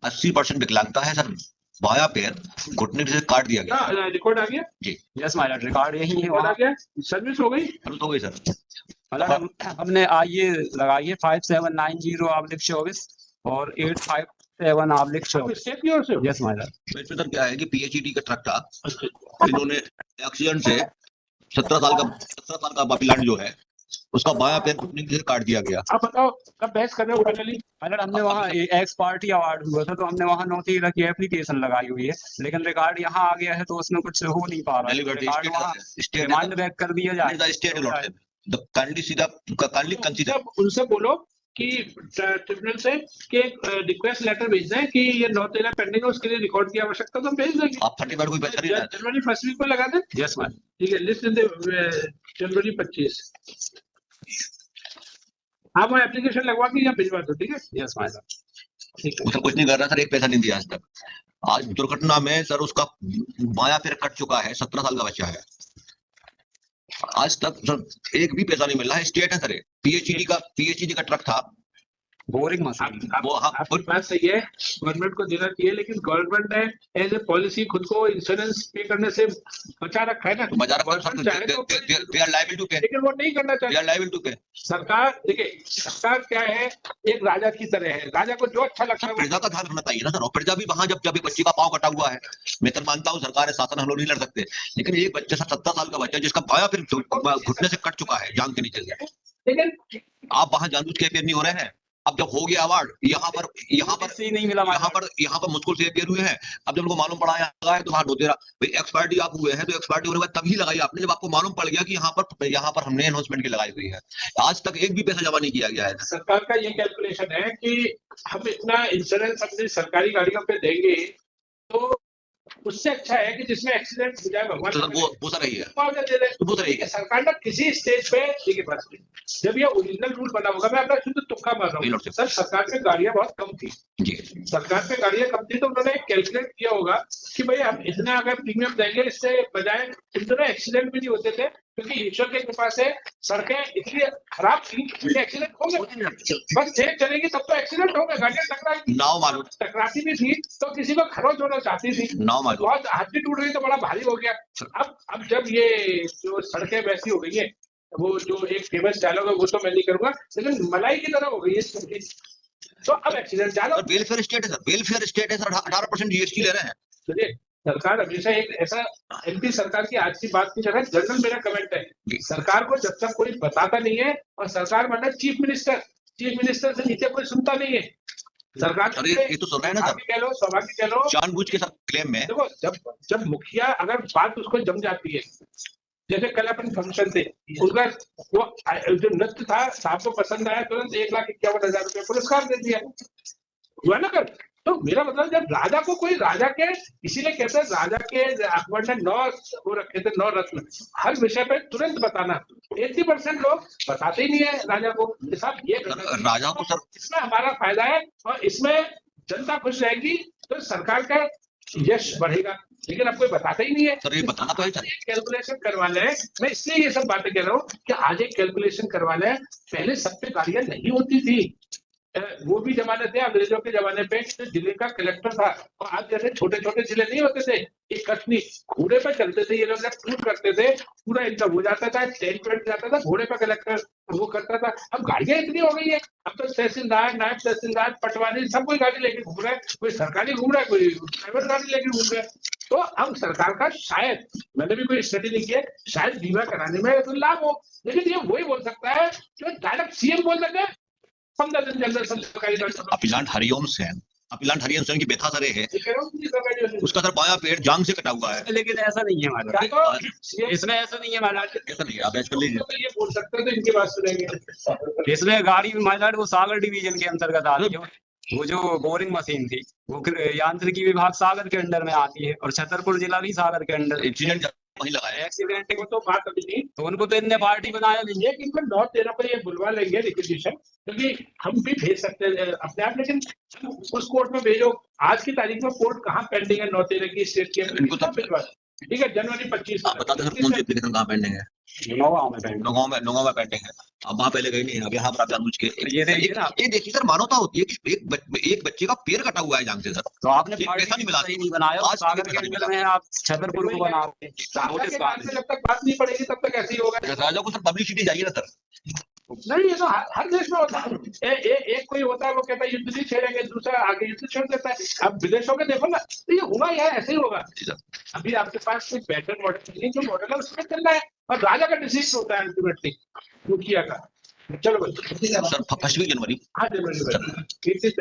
80% विकलांगता है सर। बायां पैर घुटने से काट दिया गया। रिकॉर्ड आ गया जी यस माय लॉर्ड, रिकॉर्ड यही है। आ गया, सर्विस हो गई। तो गई सर। हमने आइए लगाइए 5790/24 और 857/24। स्टेट की ओर से यस माय लॉर्ड। तो इसमें सर क्या है कि पीएचईडी का ट्रक था, इन्होंने एक्सीडेंट से 17 साल का पापीलांड जो है उसका बायां पैर घुटने से काट दिया गया। आप बताओ कब बहस कर रहे हो फाइनली? अगर हमने वहाँ एक्स पार्टी अवार्ड हुआ था तो हमने वहाँ 9/13 की एप्लीकेशन लगाई हुई है, लेकिन रिकॉर्ड यहाँ आ गया है तो उसमें कुछ हो नहीं पा रहा है। रिकॉर्ड वहाँ रिमांड बैक कर दिया जाए। उनसे बोलो कि ट्रिब्यूनल से कि रिक्वेस्ट लेटर भेज दें कि ये 9/13 पेंडिंग है, उसके लिए रिकॉर्ड की आवश्यकता तो भेज देंगे। आप 30 कोई पैसा नहीं जनवरी फर्स्ट वीक में लगा दें। यस मैम, ठीक है, लिस्ट जनवरी 25 आप वहाँ एप्लीकेशन लगवा के यहाँ भिजवा दो। ठीक है, यस मैम, ठीक है। सर कुछ नहीं कर रहा सर, एक पैसा नहीं दिया आज तक। आज दुर्घटना में सर उसका बायां पैर कट चुका है, 17 साल का बच्चा है। आज तक सर एक भी पैसा नहीं मिल रहा है। स्टेट है सर, पीएचईडी का ट्रक था, बोरिंग मशीन। आपकी बात सही है, गवर्नमेंट को देना चाहिए, लेकिन गवर्नमेंट ने एज ए पॉलिसी खुद को इंश्योरेंस पे करने से बचा रखा है ना। लेकिन वो नहीं करना चाहिए। सरकार देखिए, सरकार क्या है, एक राजा की तरह है, राजा को जो अच्छा लगता है प्रजा का ध्यान रखना चाहिए ना सर। और प्रजा भी वहां जब एक बच्चे का पाँव कटा हुआ है, मैं तो मानता हूँ सरकार है, शासन हम लोग नहीं लड़ सकते, लेकिन एक बच्चा 17 साल का बच्चा जिसका बायां फिर घुटने से कट चुका है जान के नीचे से, लेकिन आप वहां जानबूझ के अपेयर नहीं हो रहे हैं। अब जब हो गया अवार्ड यहाँ पर नहीं मिला, यहाँ पर मुश्किल से अपेयर हुए हैं। अब जब उनको मालूम पड़ा है तो वहां 2/13 भाई एक्सपायर्टी आप हुए हैं, तो एक्सपायर्टी होने के बाद तभी लगाई आपने जब आपको मालूम पड़ गया कि यहाँ पर हमने एनहाउंसमेंट की लगाई हुई है। आज तक एक भी पैसा जमा नहीं किया गया है। सरकार का ये कैलकुलेशन है कि हम इतना इंश्योरेंस अपनी सरकारी गाड़ियों पे देंगे तो उससे अच्छा है कि जिसमें एक्सीडेंट हो जाए भगवान तो वो सर रही है, मुआवजा दे दे। सरकार ने किसी स्टेज पे जब ये ओरिजिनल रूल बना होगा, मैं अपना शुद्ध तुक्का मार रहा हूँ सर, सरकार पे गाड़ियां बहुत कम थी जी, सरकार पे गाड़ियां कम थी तो उन्होंने कैलकुलेट किया होगा कि भाई हम इतना अगर प्रीमियम देंगे, इससे बजाय इतने एक्सीडेंट भी नहीं होते थे, क्योंकि ईश्वर की कृपा से सड़कें इतनी खराब थी कि एक्सीडेंट हो गए। बस ट्रेन चलेगी तब तो एक्सीडेंट हो गए, गाड़ियां टकराती भी थी तो किसी को खरोच होना चाहती थी, बहुत हड्डी टूट गई तो बड़ा भारी हो गया। अब जब ये जो सड़कें वैसी हो गई है, वो जो एक फेमस डायलॉग है वो तो मैं नहीं करूंगा, लेकिन मलाई की तरह हो गई है, तो अब एक्सीडेंट ज्यादा। वेलफेयर स्टेट है सर, 18% जीएसटी ले रहे हैं। चलिए, सरकार हमेशा एक ऐसा, एमपी सरकार की आज की बात की जगह जनरल मेरा कमेंट है, सरकार को जब तक कोई बताता नहीं है, और सरकार मतलब चीफ मिनिस्टर से नीचे कोई सुनता नहीं है। सरकार ये तो सुन रहे हैं ना सर, कह लो सौभाग्य कह लो, जानबूझ के सब क्लेम में। देखो जब मुखिया अगर बात उसको जम जाती है, जैसे कल अपन फंक्शन थे, उनका वो जो नृत्य था साहब को पसंद आया, तुरंत 1,51,000 रुपये पुरस्कार दे दिया, हुआ ना कल। तो मेरा मतलब जब राजा को कोई राजा के, इसीलिए कहते हैं राजा के अकबर ने 9 वो रखे थे, 9 रत्न, हर विषय पे तुरंत बताना। 80% लोग बताते ही नहीं है राजा को, साहब ये राजा को सर, इसमें हमारा फायदा है और इसमें जनता खुश रहेगी तो सरकार का यश बढ़ेगा, लेकिन अब कोई बताता ही नहीं है। सर ये बताना तो है सर, कैलकुलेशन करवाना है, मैं इसलिए ये सब बातें कह रहा हूँ कि आज एक कैलकुलेशन करवाना है। पहले सब पे गाड़ियां नहीं होती थी, वो भी जमाने थे अंग्रेजों के जमाने पे, जिले का कलेक्टर था, और आज जैसे छोटे छोटे जिले नहीं होते थे, एक कटनी घोड़े पे चलते थे, ये लोग जब टूर करते थे पूरा इनका हो जाता था, टेंट वेंट जाता था, घोड़े पे कलेक्टर वो करता था। अब गाड़ियां इतनी हो गई है, अब तो तहसीलदार, नायब तहसीलदार, पटवारी सब कोई गाड़ी लेके घूम रहा है, कोई सरकारी घूम रहा है, कोई प्राइवेट गाड़ी लेके घूम रहा है। तो अब सरकार का शायद, मैंने भी कोई स्टडी नहीं किया, शायद बीमा कराने में तो लाभ हो, लेकिन ये वही बोल सकता है जो डायरेक्ट सीएम बोल सके 15 दिन जनरल सरकारी डॉक्टर। अपीलांट हरिओम सेन की बेथा सरे है, उसका सर बायां पेड़ जांग से कटा हुआ है, लेकिन ऐसा नहीं है हमारा, इसमें ऐसा नहीं है हमारा, ऐसा नहीं है। आप कर लीजिए, तो ये बोल सकते हैं तो इनकी बात सुनेंगे। इसमें गाड़ी में वो सागर डिवीजन के अंतर्गत आती है, वो जो बोरिंग मशीन थी वो यांत्रिकी विभाग सागर के अंडर में आती है, और छतरपुर जिला भी सागर के अंडर। एक्सीडेंट वही लगाया, एक्सीडेंट को तो बात अभी नहीं, तो उनको तो इनने पार्टी बनाया नहीं है, लेकिन 9/13 पर ये बुलवा लेंगे रिक्वेजिशन, क्योंकि हम भी भेज सकते हैं अपने आप, लेकिन उस कोर्ट में भेजो। आज की तारीख में कोर्ट कहाँ पेंडिंग है 9/13 की स्टेट के, इनको तो ठीक है, जनवरी 25 आप बताते सर कौन सी एप्लीकेशन कहाँ पेंडिंग है? नौगांव में बैंक। नौगांव में पेंडिंग है। अब वहाँ पहले गई नहीं है, अब यहाँ पर आप जानबूझ के ये देखिए ना, ये देखिए सर, मानवता होती है कि एक बच्चे का पैर कटा हुआ है जान से सर, तो आपने एक पार्टी पैसा नहीं मिला, सही नहीं बनाया, आज सागर तक के नहीं अंदर मिला। में आप छतरपुर को बना रहे हैं। सागर के बात में जब तक बात नहीं पड़ेगी तब तक ऐसे ही होगा। राजा को सर पब्लिसिटी चाहिए ना सर। नहीं, ये तो हर देश में होता है। एक कोई होता है वो कहता है युद्ध नहीं छेड़ेंगे, दूसरा आगे युद्ध छेड़ देता है। अब विदेशों के देखो ना, तो ये हुआ यार, ऐसे ही होगा। अभी आपके पास कोई बेटर मॉडल नहीं, जो मॉडल है उसमें चल रहा है, और राजा का डिसीजन होता है अल्टीमेटली मुखिया का। चलो भाई सर 1 जनवरी हाँ जनवरी 27